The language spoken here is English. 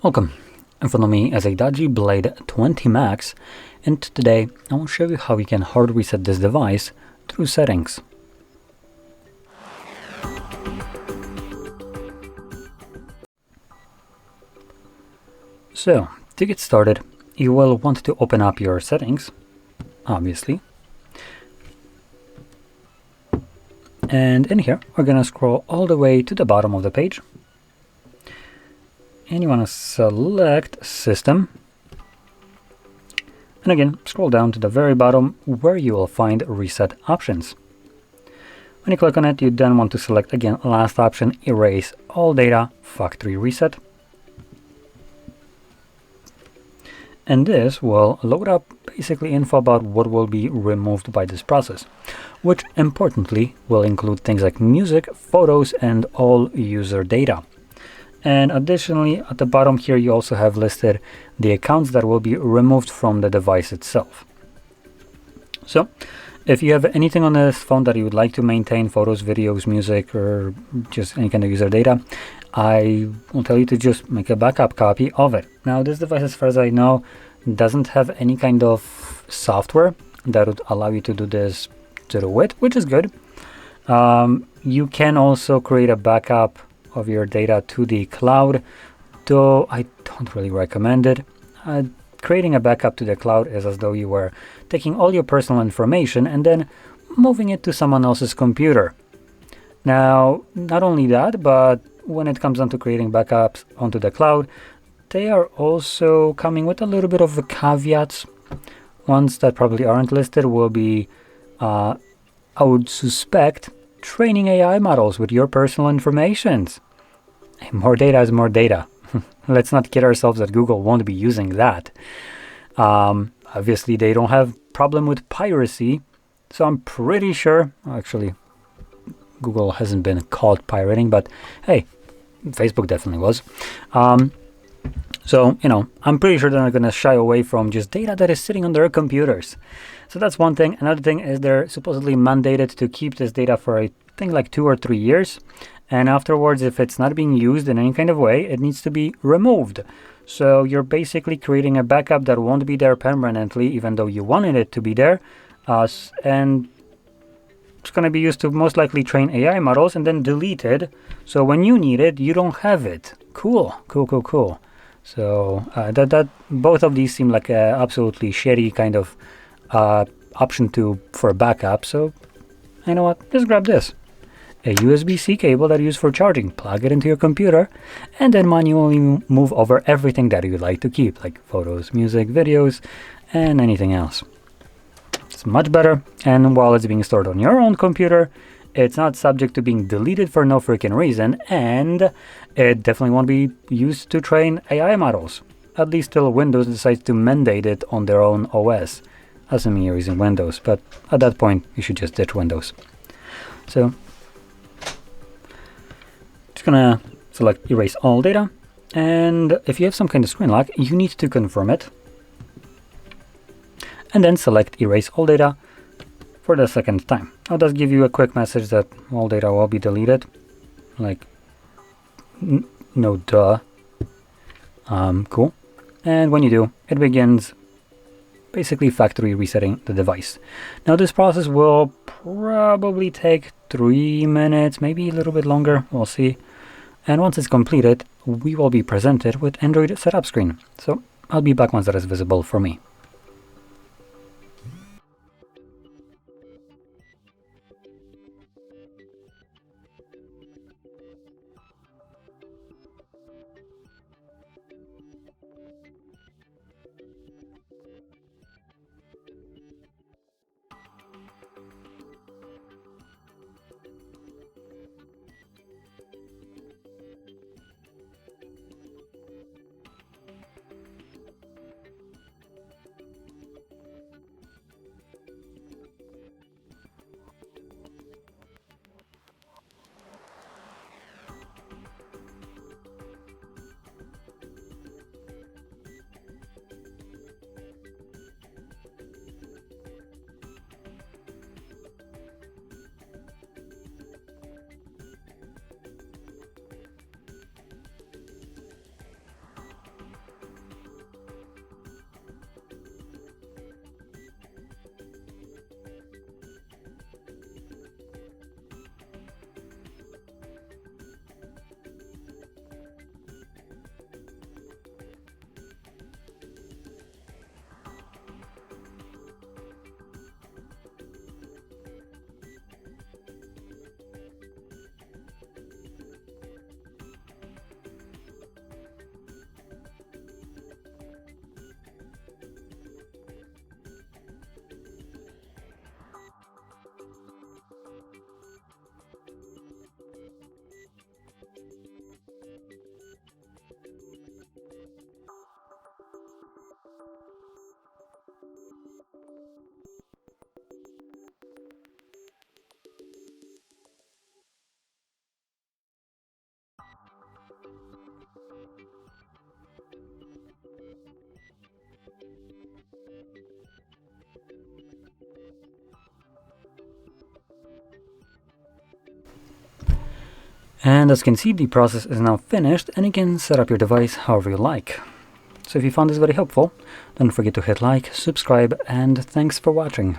Welcome. In front of me is a DOOGEE Blade 20 Max, and today I will show you how you can hard reset this device through settings. So, to get started, you will want to open up your settings, obviously. And in here, we're going to scroll all the way to the bottom of the page. And you want to select System. And again, scroll down to the very bottom where you will find Reset Options. When you click on it, you then want to select again last option, Erase All Data Factory Reset. And this will load up basically info about what will be removed by this process, which importantly will include things like music, photos, and all user data. And additionally, at the bottom here, you also have listed the accounts that will be removed from the device itself. So if you have anything on this phone that you would like to maintain, photos, videos, music, or just any kind of user data, I will tell you to just make a backup copy of it. Now, this device, as far as I know, doesn't have any kind of software that would allow you to do this through it, which is good. You can also create a backup of your data to the cloud, though I don't really recommend it. Creating a backup to the cloud is as though you were taking all your personal information and then moving it to someone else's computer. Now, not only that, but when it comes down to creating backups onto the cloud, they are also coming with a little bit of caveats. Ones that probably aren't listed will be, I would suspect, training AI models with your personal information. More data is more data. Let's not kid ourselves that Google won't be using that. Obviously, they don't have problem with piracy, so I'm pretty sure, actually, Google hasn't been caught pirating, but hey, Facebook definitely was. So, I'm pretty sure they're not going to shy away from just data that is sitting on their computers. So that's one thing. Another thing is they're supposedly mandated to keep this data for, I think, like 2 or 3 years. And afterwards, if it's not being used in any kind of way, it needs to be removed. So you're basically creating a backup that won't be there permanently, even though you wanted it to be there. And it's going to be used to most likely train AI models and then deleted. So when you need it, you don't have it. Cool. So that both of these seem like a absolutely shitty kind of option for a backup. So you know what? Just grab this. A USB-C cable that you use for charging, plug it into your computer, and then manually move over everything that you'd like to keep, like photos, music, videos, and anything else. It's much better, and while it's being stored on your own computer, it's not subject to being deleted for no freaking reason, and it definitely won't be used to train AI models, at least till Windows decides to mandate it on their own OS, assuming you're using Windows, but at that point, you should just ditch Windows. So, gonna select Erase All Data, and if you have some kind of screen lock, you need to confirm it, and then select Erase All Data for the second time. I'll just give you a quick message that all data will be deleted, like no duh. Cool. And when you do, it begins basically factory resetting the device. Now this process will probably take 3 minutes, maybe a little bit longer, we'll see. And once it's completed, we will be presented with Android setup screen. So I'll be back once that is visible for me. And as you can see, the process is now finished, and you can set up your device however you like. So if you found this very helpful, don't forget to hit like, subscribe, and thanks for watching.